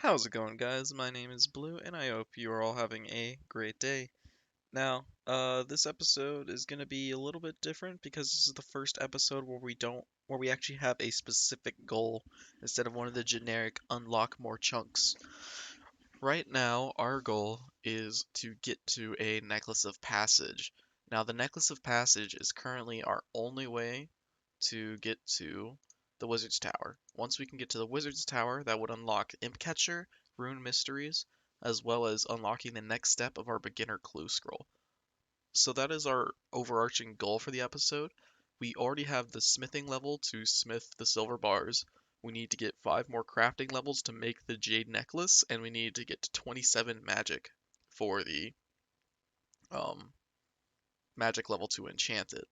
How's it going, guys? My name is Blue, and I hope you are all having a great day. Now, this episode is gonna be a little bit different because this is the first episode where we actually have a specific goal instead of one of the generic unlock more chunks. Right now, our goal is to get to a Necklace of Passage. Now, the Necklace of Passage is currently our only way to get to the Wizard's Tower. Once we can get to the Wizard's Tower, that would unlock Imp Catcher, Rune Mysteries, as well as unlocking the next step of our beginner clue scroll. So that is our overarching goal for the episode. We already have the smithing level to smith the silver bars. We need to get 5 more crafting levels to make the jade necklace, and we need to get to 27 magic for the um, magic level to enchant it.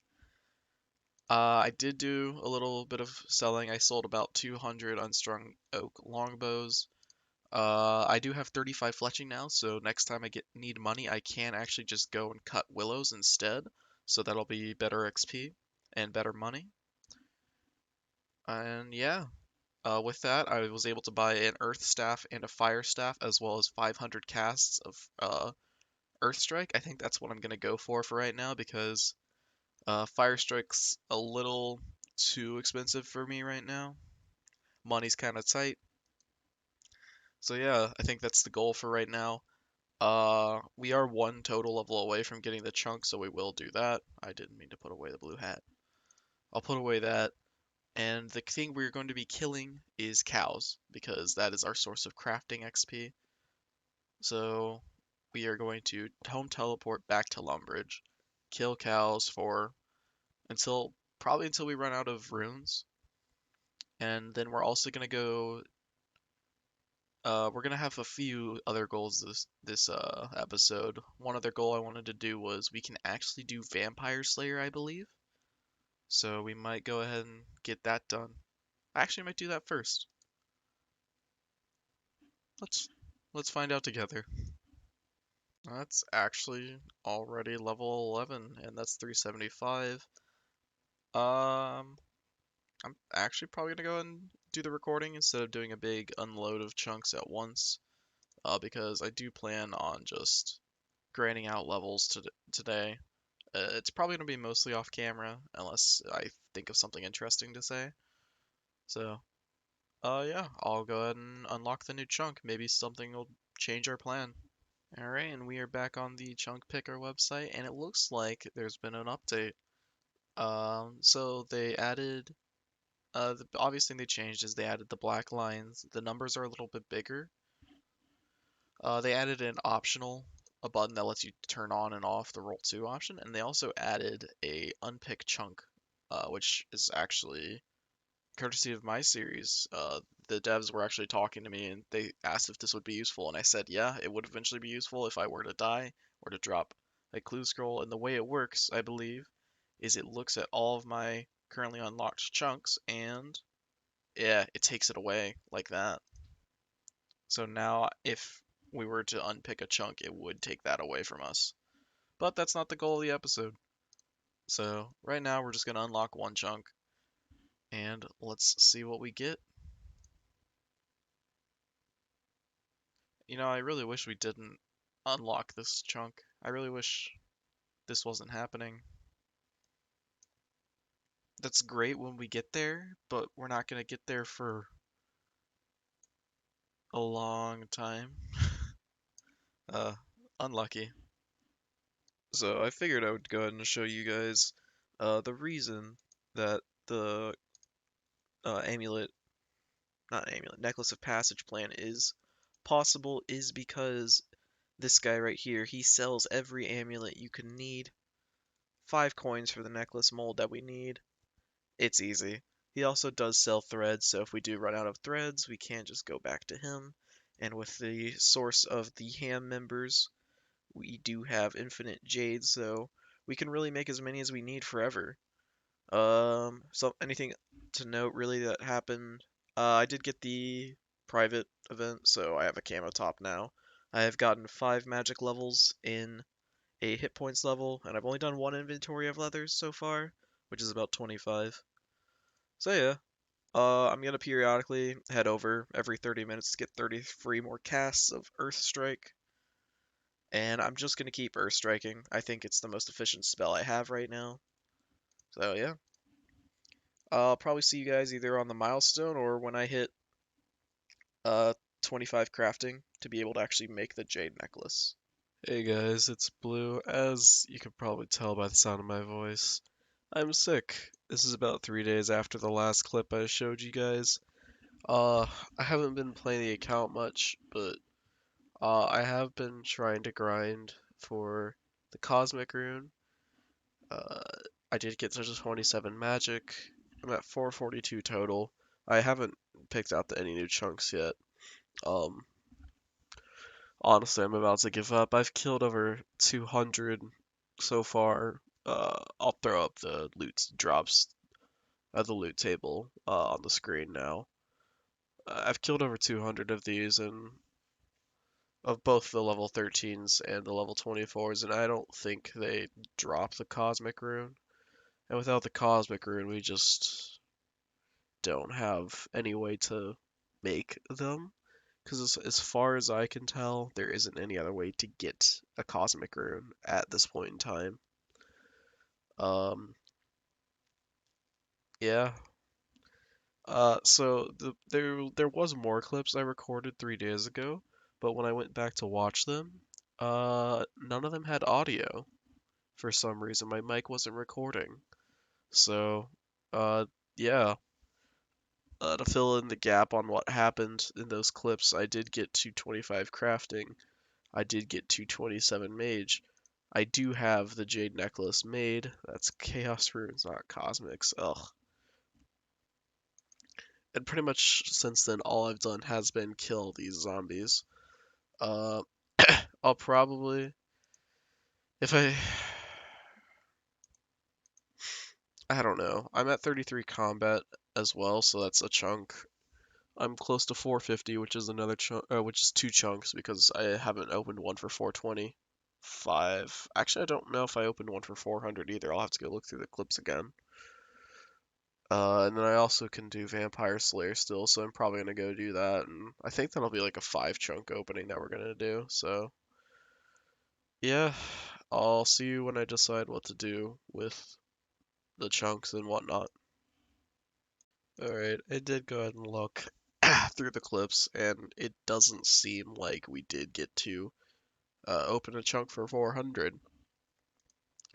I did do a little bit of selling. I sold about 200 unstrung oak longbows. I do have 35 fletching now, so next time I need money, I can actually just go and cut willows instead. So that'll be better XP and better money. And yeah, with that, I was able to buy an earth staff and a fire staff, as well as 500 casts of earth strike. I think that's what I'm gonna go for right now because fire strike's a little too expensive for me right now. Money's kind of tight. So yeah, I think that's the goal for right now. We are one total level away from getting the chunk, so we will do that. I didn't mean to put away the blue hat. I'll put away that. And the thing we're going to be killing is cows, because that is our source of crafting XP. So we are going to home teleport back to Lumbridge, kill cows for probably until we run out of runes. And then we're also gonna go. We're gonna have a few other goals this episode. One other goal I wanted to do was we can actually do Vampire Slayer, I believe. So we might go ahead and get that done. I actually might do that first. Let's let's find out together. That's actually already level 11, and that's 375. Um, I'm actually probably gonna go and do the recording instead of doing a big unload of chunks at once. Because I do plan on just grinding out levels today. It's probably going to be mostly off camera unless I think of something interesting to say. So, yeah, I'll go ahead and unlock the new chunk. Maybe something will change our plan. Alright, and we are back on the chunk picker website, and it looks like there's been an update. So they added, the obvious thing they changed is they added the black lines. The numbers are a little bit bigger. They added a button that lets you turn on and off the roll 2 option, and they also added a unpick chunk, which is actually courtesy of my series. The devs were actually talking to me and they asked if this would be useful, and I said, yeah, it would eventually be useful if I were to die or to drop a clue scroll. And the way it works, I believe, is it looks at all of my currently unlocked chunks and yeah, it takes it away like that. So now if we were to unpick a chunk, it would take that away from us. But that's not the goal of the episode. So right now we're just going to unlock one chunk and let's see what we get. I really wish we didn't unlock this chunk. I really wish this wasn't happening. That's great when we get there, but we're not going to get there for a long time. Uh, Unlucky. So I figured I would go ahead and show you guys the reason that the amulet, not amulet, necklace of passage plan is possible is because this guy right here, he sells every amulet you can need. 5 coins for the necklace mold that we need. It's easy. He also does sell threads, so if we do run out of threads, we can just go back to him. And with the source of the ham members, we do have infinite jade, so we can really make as many as we need forever. So anything to note really that happened? I did get the private event, so I have a camo top now. I have gotten 5 magic levels in a hit points level, and I've only done 1 inventory of leathers so far, which is about 25. So yeah, I'm gonna periodically head over every 30 minutes to get 33 more casts of Earth Strike, and I'm just gonna keep Earth Striking. I think it's the most efficient spell I have right now. So yeah, I'll probably see you guys either on the milestone or when I hit uh 25 crafting to be able to actually make the jade necklace. Hey guys, it's Blue. As you can probably tell by the sound of my voice, I'm sick. This is about 3 days after the last clip I showed you guys. Uh, I haven't been playing the account much, but I have been trying to grind for the Cosmic Rune. Uh, I did get to 27 magic. I'm at 442 total. I haven't picked out any new chunks yet. Um, Honestly, I'm about to give up. I've killed over 200 so far. I'll throw up the loot drops at the loot table on the screen now. I've killed over 200 of these, and of both the level 13s and the level 24s, and I don't think they drop the Cosmic Rune. And without the Cosmic Rune, we just don't have any way to make them. Because as far as I can tell, there isn't any other way to get a Cosmic Rune at this point in time. Um, yeah. There was more clips I recorded 3 days ago, but when I went back to watch them, none of them had audio for some reason. My mic wasn't recording. So, uh, yeah. To fill in the gap on what happened in those clips, I did get 225 crafting. I did get 227 mage. I do have the jade necklace made. That's chaos runes, not cosmics. Ugh. And pretty much since then, all I've done has been kill these zombies. Uh, I'll probably, if I don't know. I'm at 33 combat as well, so that's a chunk. I'm close to 450, which is another chunk, which is two chunks because I haven't opened one for 420. Five. Actually, I don't know if I opened one for 400 either. I'll have to go look through the clips again. And then I also can do Vampire Slayer still, so I'm probably gonna go do that. And I think that'll be like a 5 chunk opening that we're gonna do. So yeah, I'll see you when I decide what to do with the chunks and whatnot. Alright, I did go ahead and look through the clips, and it doesn't seem like we did get to open a chunk for 400.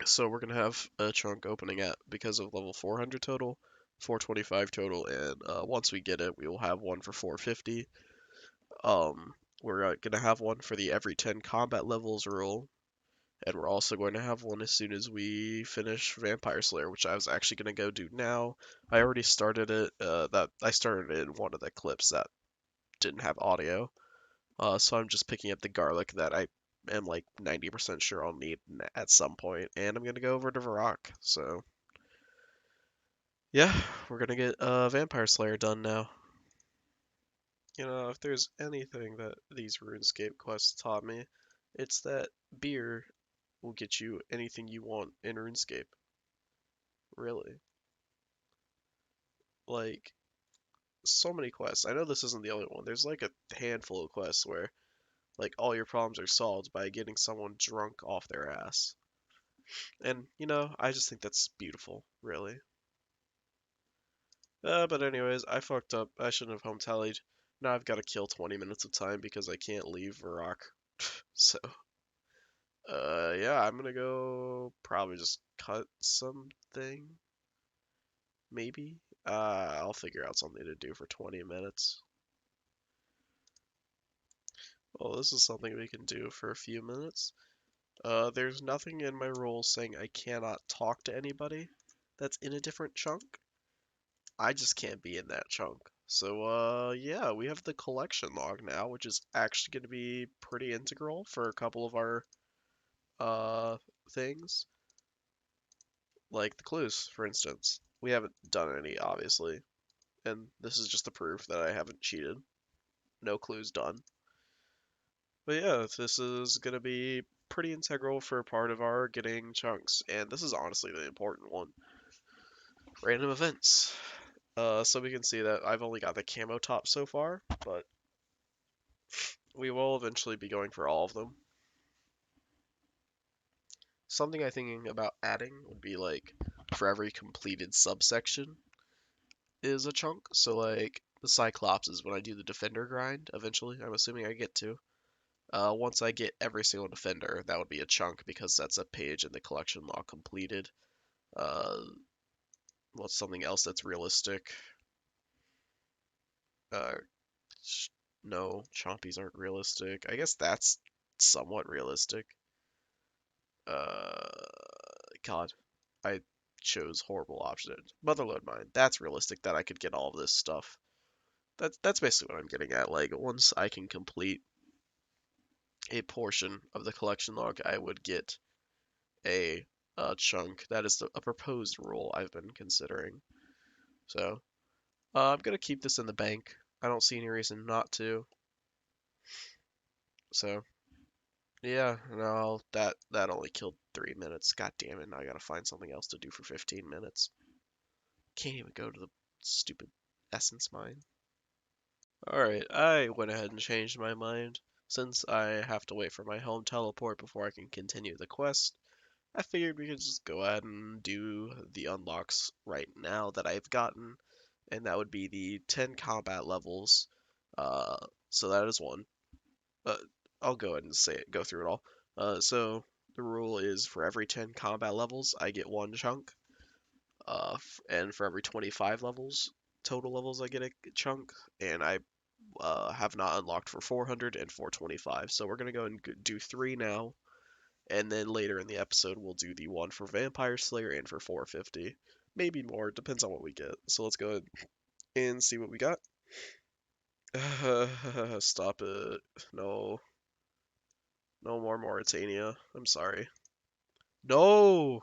So we're gonna have a chunk opening at, because of level 400 total, 425 total, and once we get it, we will have one for 450. We're gonna have one for the every 10 combat levels rule, and we're also going to have one as soon as we finish Vampire Slayer, which I was actually gonna go do now. I already started it. That I started it in one of the clips that didn't have audio. So I'm just picking up the garlic that I am like 90% sure I'll need at some point, and I'm gonna go over to Varrock. So yeah, we're gonna get Vampire Slayer done now. You know, if there's anything that these RuneScape quests taught me, it's that beer will get you anything you want in RuneScape. Really. Like, so many quests. I know this isn't the only one. There's like a handful of quests where, like, all your problems are solved by getting someone drunk off their ass. And, you know, I just think that's beautiful, really. But anyways, I fucked up. I shouldn't have home tallied. Now I've got to kill 20 minutes of time because I can't leave Varrock. So, yeah, I'm gonna go probably just cut something. Maybe. I'll figure out something to do for 20 minutes. Well, this is something we can do for a few minutes. There's nothing in my rules saying I cannot talk to anybody that's in a different chunk. I just can't be in that chunk. So, yeah, we have the collection log now, which is actually going to be pretty integral for a couple of our, things. Like the clues, for instance. We haven't done any, obviously. And this is just the proof that I haven't cheated. No clues done. But yeah, this is going to be pretty integral for part of our getting chunks. And this is honestly the important one. Random events. So we can see that I've only got the camo top so far, but we will eventually be going for all of them. Something I'm thinking about adding would be like for every completed subsection is a chunk. So like the Cyclops is when I do the defender grind eventually, I'm assuming I get to. Once I get every single defender, that would be a chunk because that's a page in the collection log completed. Uh, what's something else that's realistic? Uh, no, chompies aren't realistic. I guess that's somewhat realistic. Uh, God, I chose horrible options. Motherload mine. That's realistic that I could get all of this stuff. That's basically what I'm getting at. Like once I can complete a portion of the collection log, I would get a, chunk. That is a proposed rule I've been considering. So I'm gonna keep this in the bank. I don't see any reason not to. So yeah, no, that only killed 3 minutes. God damn it! Now I gotta find something else to do for 15 minutes. Can't even go to the stupid essence mine. Alright, I went ahead and changed my mind. Since I have to wait for my home teleport before I can continue the quest, I figured we could just go ahead and do the unlocks right now that I've gotten, and that would be the 10 combat levels. Uh, so that is one. Uh, I'll go ahead and say it, go through it all. So the rule is for every 10 combat levels, I get one chunk. And for every 25 total levels, I get a chunk. And I have not unlocked for 400 and 425. So we're gonna go and do three now, and then later in the episode we'll do the one for Vampire Slayer and for 450, maybe more. Depends on what we get. So let's go ahead and see what we got. Stop it! No, no more Mauritania. I'm sorry. No!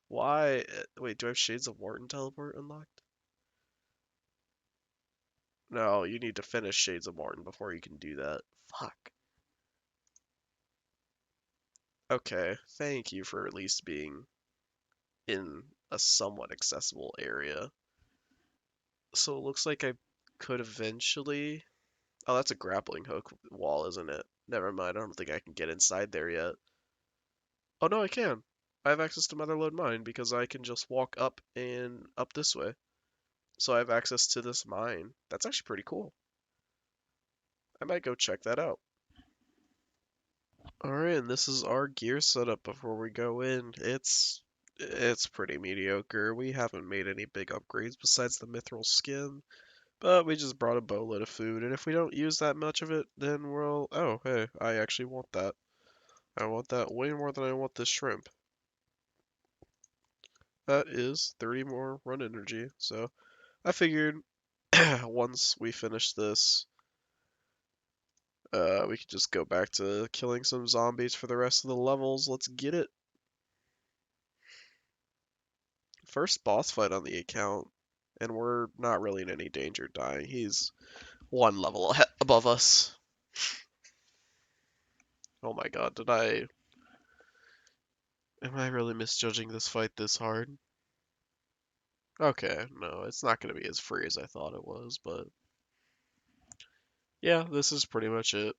Why? Wait, do I have Shades of Morton teleport unlocked? No, you need to finish Shades of Morton before you can do that. Fuck. Okay, thank you for at least being in a somewhat accessible area. So it looks like I could eventually... Oh, that's a grappling hook wall, isn't it? Never mind, I don't think I can get inside there yet. Oh no, I can. I have access to Motherlode Mine because I can just walk up and up this way. So I have access to this mine. That's actually pretty cool. I might go check that out. Alright, and this is our gear setup before we go in. It's pretty mediocre. We haven't made any big upgrades besides the mithril skin, but we just brought a boatload of food, and if we don't use that much of it, then we'll... Oh, hey, I actually want that. I want that way more than I want this shrimp. That is 30 more run energy, so I figured once we finish this, we could just go back to killing some zombies for the rest of the levels. Let's get it. First boss fight on the account, and we're not really in any danger of dying. He's one level above us. Oh my god, am I really misjudging this fight this hard? Okay, no, it's not going to be as free as I thought it was, but yeah, this is pretty much it.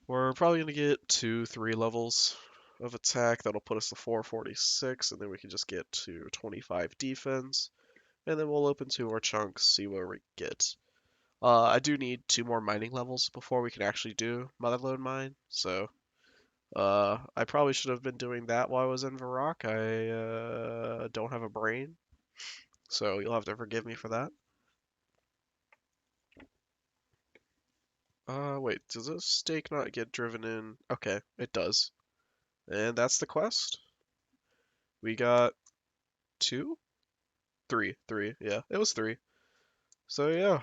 We're probably going to get 2-3 levels of attack. That'll put us to 446, and then we can just get to 25 defense. And then we'll open 2 more chunks, see where we get. I do need 2 more mining levels before we can actually do Motherlode Mine, so I probably should have been doing that while I was in Varrock. I don't have a brain, so you'll have to forgive me for that. Wait, does this stake not get driven in? Okay, it does. And that's the quest. We got 2? 3, yeah, it was 3. So yeah,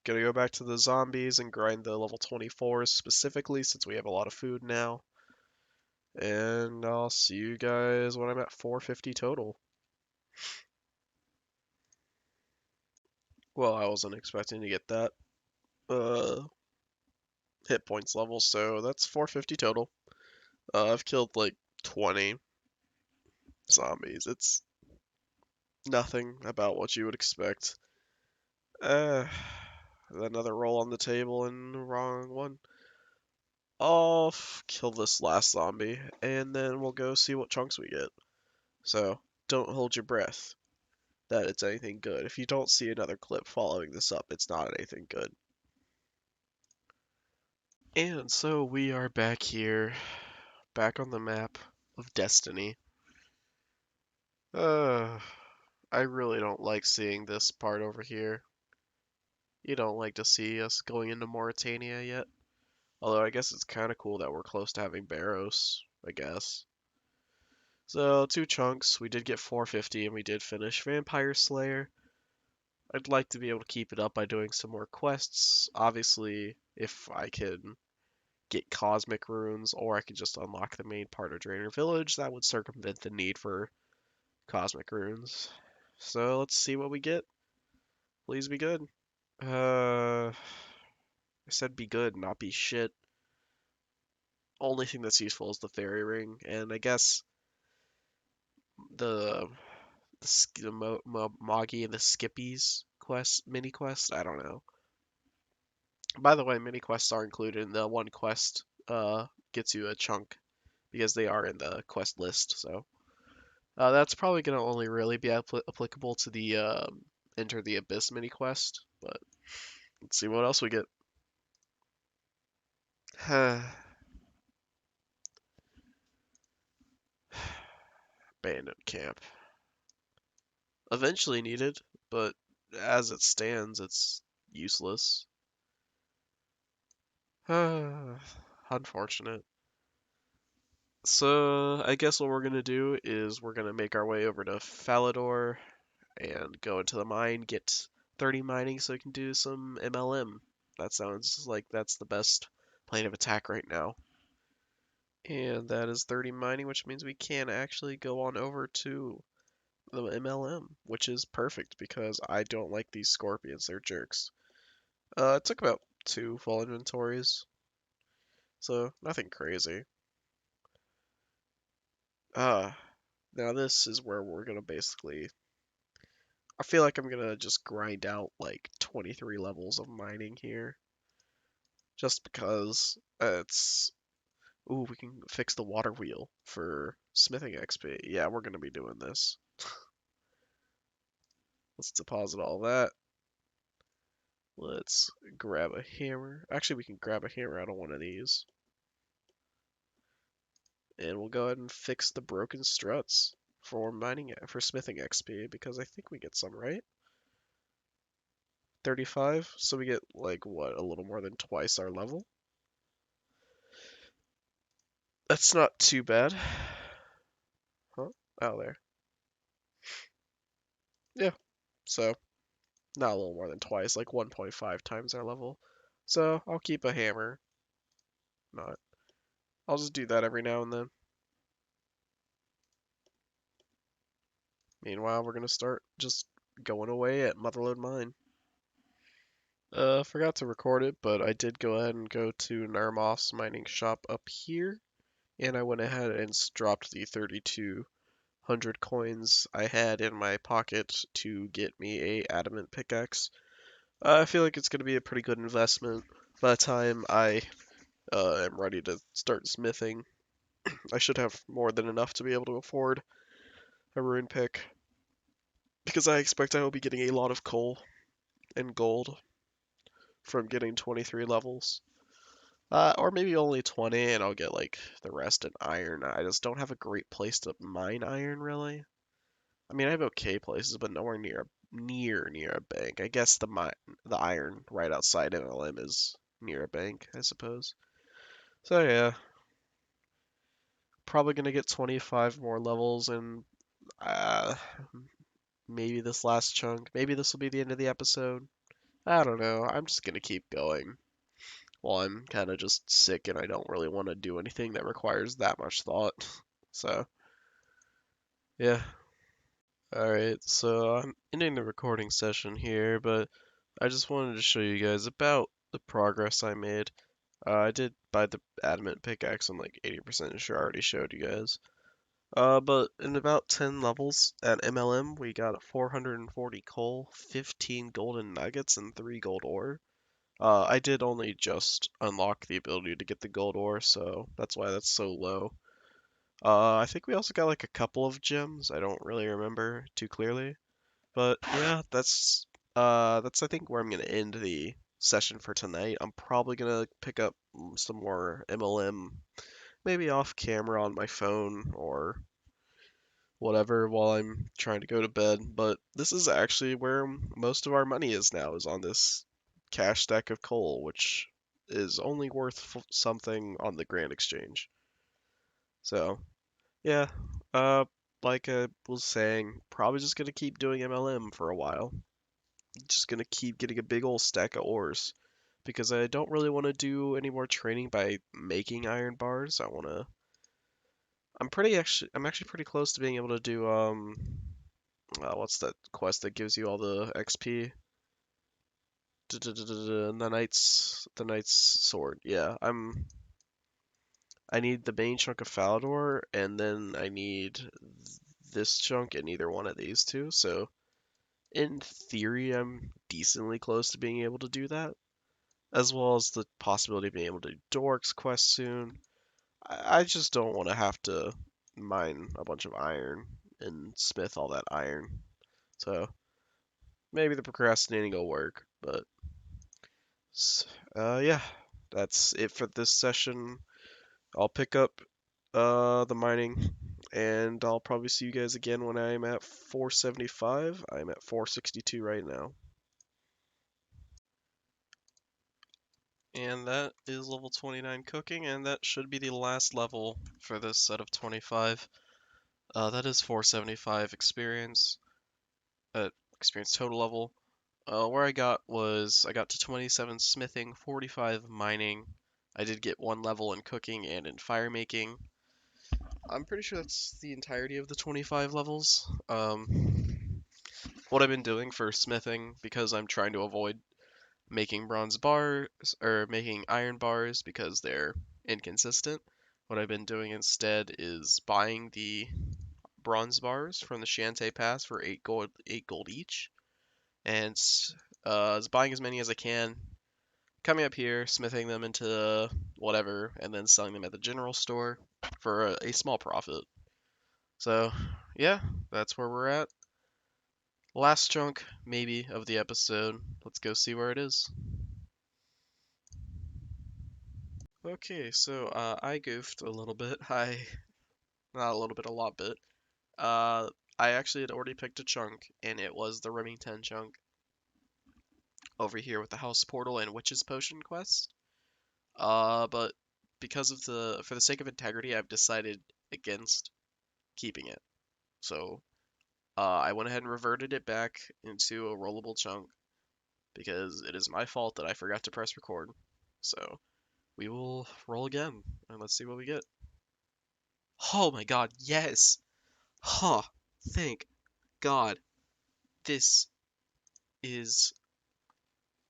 gonna go back to the zombies and grind the level 24s specifically since we have a lot of food now. And I'll see you guys when I'm at 450 total. Well, I wasn't expecting to get that uh hit points level, so that's 450 total. I've killed like 20 zombies. Nothing about what you would expect. Uh, Another roll on the table and the wrong one. I'll kill this last zombie, and then we'll go see what chunks we get. So, don't hold your breath that it's anything good. If you don't see another clip following this up, it's not anything good. And so we are back here, back on the map of Destiny. I really don't like seeing this part over here. You don't like to see us going into Mauritania yet? Although I guess it's kind of cool that we're close to having Barrows, I guess. So, 2 chunks. We did get 450 and we did finish Vampire Slayer. I'd like to be able to keep it up by doing some more quests. Obviously, if I can get cosmic runes, or I could just unlock the main part of Draenor Village, that would circumvent the need for cosmic runes. So let's see what we get. Please be good. I said be good, not be shit. Only thing that's useful is the fairy ring, and I guess the Moggy and the Skippies mini quest. I don't know. By the way, mini quests are included in the one quest. Gets you a chunk because they are in the quest list. So that's probably gonna only really be applicable to the Enter the Abyss mini quest. But let's see what else we get. Abandoned camp. Eventually needed, but as it stands, it's useless. Unfortunate. So I guess what we're gonna do is we're gonna make our way over to Falador and go into the mine, get 30 mining so we can do some MLM. That sounds like that's the best plane of attack right now. And that is 30 mining, which means we can actually go on over to the MLM, which is perfect because I don't like these scorpions. They're jerks. It took about 2 full inventories, so nothing crazy. Uh, Now this is where we're gonna basically. I feel like I'm gonna just grind out like 23 levels of mining here, just because it's. Ooh, we can fix the water wheel for smithing XP. Yeah, we're gonna be doing this. Let's deposit all that. Let's grab a hammer. Actually, we can grab a hammer out of one of these. And we'll go ahead and fix the broken struts for smithing XP because I think we get some, right? 35, so we get like what, a little more than twice our level. That's not too bad. Huh? Oh, there. Yeah. So, not a little more than twice, like 1.5 times our level. So, I'll keep a hammer. Not. I'll just do that every now and then. Meanwhile, we're gonna start just going away at Motherlode Mine. Forgot to record it, but I did go ahead and go to Narmoth's mining shop up here, and I went ahead and dropped the 3,200 coins I had in my pocket to get me a adamant pickaxe. I feel like it's going to be a pretty good investment by the time I am ready to start smithing. I should have more than enough to be able to afford a rune pick, because I expect I will be getting a lot of coal and gold from getting 23 levels. Or maybe only 20 and I'll get like the rest in iron. I just don't have a great place to mine iron really. I mean, I have okay places, but nowhere near a bank. I guess the iron right outside MLM is near a bank, I suppose. So yeah, probably gonna get 25 more levels and uh, maybe this last chunk. Maybe this will be the end of the episode. I don't know. I'm just gonna keep going. Well, I'm kind of just sick and I don't really want to do anything that requires that much thought. So, yeah. Alright, so I'm ending the recording session here, but I just wanted to show you guys about the progress I made. I did buy the adamant pickaxe, I'm like 80% sure I already showed you guys. But in about 10 levels at MLM, we got 440 coal, 15 golden nuggets, and 3 gold ore. I did only just unlock the ability to get the gold ore, so that's why that's so low. I think we also got like a couple of gems. I don't really remember too clearly. But yeah, that's I think where I'm gonna end the session for tonight. I'm probably gonna pick up some more MLM, maybe off camera on my phone or whatever while I'm trying to go to bed. But this is actually where most of our money is now, is on this cash stack of coal, which is only worth something on the Grand Exchange. So yeah, uh, like I was saying, probably just gonna keep doing MLM for a while. Just gonna keep getting a big old stack of ores because I don't really want to do any more training by making iron bars. I'm actually pretty close to being able to do what's that quest that gives you all the XP? The knight's sword. Yeah, I need the main chunk of Falador, and then I need this chunk in either one of these two. So in theory, I'm decently close to being able to do that, as well as the possibility of being able to do Dork's quest soon. I just don't want to have to mine a bunch of iron and smith all that iron. So maybe the procrastinating will work, but yeah, that's it for this session. I'll pick up the mining, and I'll probably see you guys again when I'm at 475. I'm at 462 right now. And that is level 29 cooking, and that should be the last level for this set of 25. That is 475 experience, experience total level. Where I got to 27 smithing, 45 mining. I did get 1 level in cooking and in fire making. I'm pretty sure that's the entirety of the 25 levels. What I've been doing for smithing, because I'm trying to avoid making bronze bars or making iron bars because they're inconsistent. What I've been doing instead is buying the bronze bars from the Shantae Pass for 8 gold each, and buying as many as I can, coming up here, smithing them into whatever, and then selling them at the general store for a small profit. So, yeah, that's where we're at. Last chunk, maybe, of the episode. Let's go see where it is. Okay, so I goofed a little bit. Not a little bit, a lot bit. Uh, I actually had already picked a chunk, and it was the Remington chunk over here with the House Portal and Witch's Potion quest. But because of for the sake of integrity, I've decided against keeping it. So, I went ahead and reverted it back into a rollable chunk because it is my fault that I forgot to press record. So, we will roll again, and let's see what we get. Oh my god, yes! Huh, thank God. This is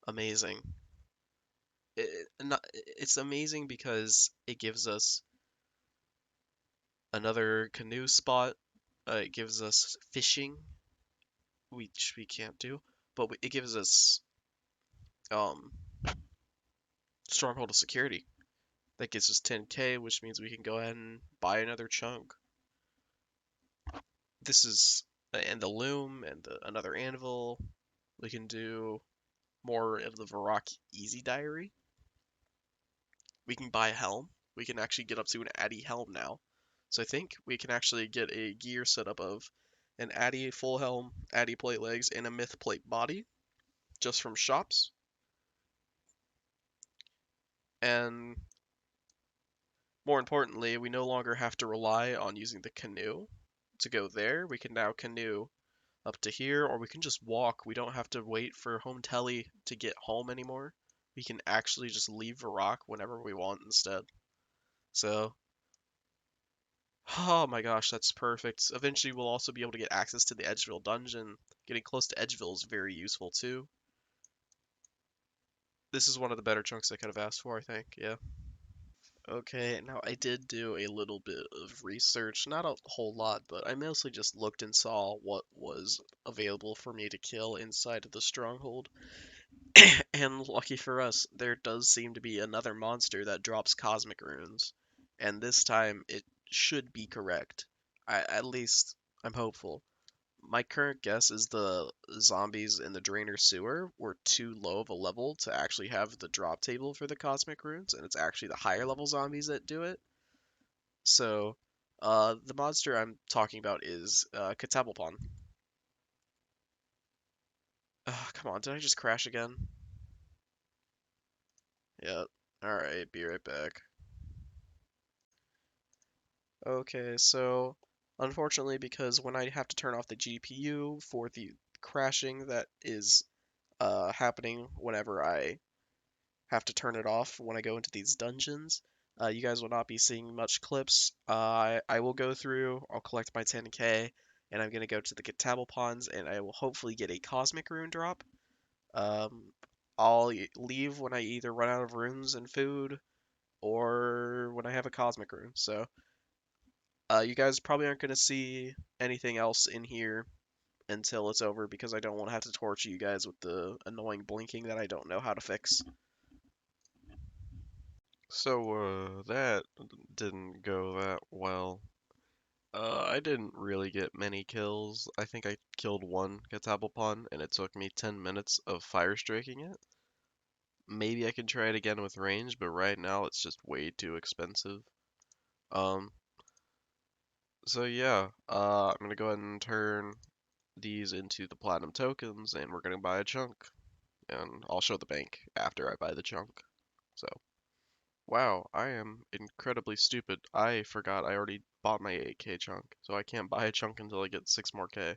amazing. It's amazing because it gives us another canoe spot. It gives us fishing, which we can't do, but it gives us um stronghold of security. That gives us 10k, which means we can go ahead and buy another chunk. This is and the loom and another anvil. We can do more of the Varrock Easy Diary. We can buy a helm. We can actually get up to an Addy helm now. So I think we can actually get a gear setup of an Addy full helm, Addy plate legs, and a myth plate body just from shops. And more importantly, we no longer have to rely on using the canoe to go there. We can now canoe up to here, or we can just walk. We don't have to wait for home telly to get home anymore. We can actually just leave Varrock whenever we want instead. So, oh my gosh, that's perfect. Eventually, we'll also be able to get access to the Edgeville dungeon. Getting close to Edgeville is very useful too. This is one of the better chunks I could have asked for, I think. Yeah. Okay, now I did do a little bit of research, not a whole lot, but I mostly just looked and saw what was available for me to kill inside of the stronghold. And lucky for us, there does seem to be another monster that drops cosmic runes. And this time it should be correct. At least I'm hopeful. My current guess is the zombies in the drainer sewer were too low of a level to actually have the drop table for the cosmic runes, and it's actually the higher level zombies that do it. So, the monster I'm talking about is Katabelpon. Come on, did I just crash again? Yeah. Alright, be right back. Okay, so unfortunately, because when I have to turn off the GPU for the crashing that is happening whenever I have to turn it off when I go into these dungeons. You guys will not be seeing much clips. I will go through, I'll collect my 10k, and I'm going to go to the Katabel Ponds, and I will hopefully get a Cosmic Rune drop. Um, I'll leave when I either run out of runes and food, or when I have a Cosmic Rune. So, you guys probably aren't going to see anything else in here until it's over, because I don't want to have to torture you guys with the annoying blinking that I don't know how to fix. So, that didn't go that well. I didn't really get many kills. I think I killed one Katabelpon, and it took me 10 minutes of fire striking it. Maybe I can try it again with range, but right now it's just way too expensive. Um, so yeah, I'm gonna go ahead and turn these into the platinum tokens, and we're gonna buy a chunk. And I'll show the bank after I buy the chunk. So. Wow, I am incredibly stupid. I forgot I already bought my 8k chunk, so I can't buy a chunk until I get 6 more k.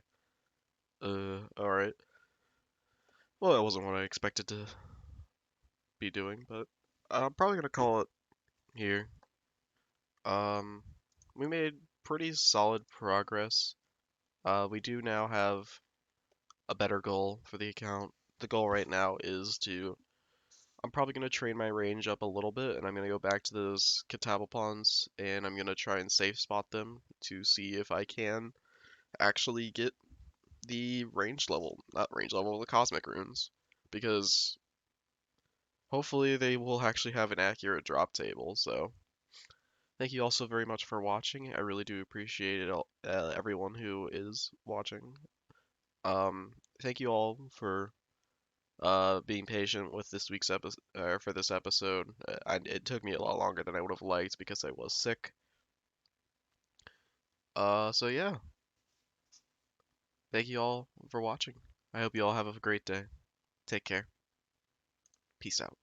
Alright. Well, that wasn't what I expected to be doing, but I'm probably gonna call it here. Um, we made pretty solid progress. We do now have a better goal for the account. The goal right now is to I'm probably going to train my range up a little bit, and I'm going to go back to those Katabelpons, and I'm going to try and safe spot them to see if I can actually get the range level, not range level, the cosmic runes, because hopefully they will actually have an accurate drop table. So thank you all so very much for watching. I really do appreciate it, all, everyone who is watching. Um, Thank you all for being patient with this week's episode, for this episode. It took me a lot longer than I would have liked because I was sick. So yeah, thank you all for watching. I hope you all have a great day. Take care. Peace out.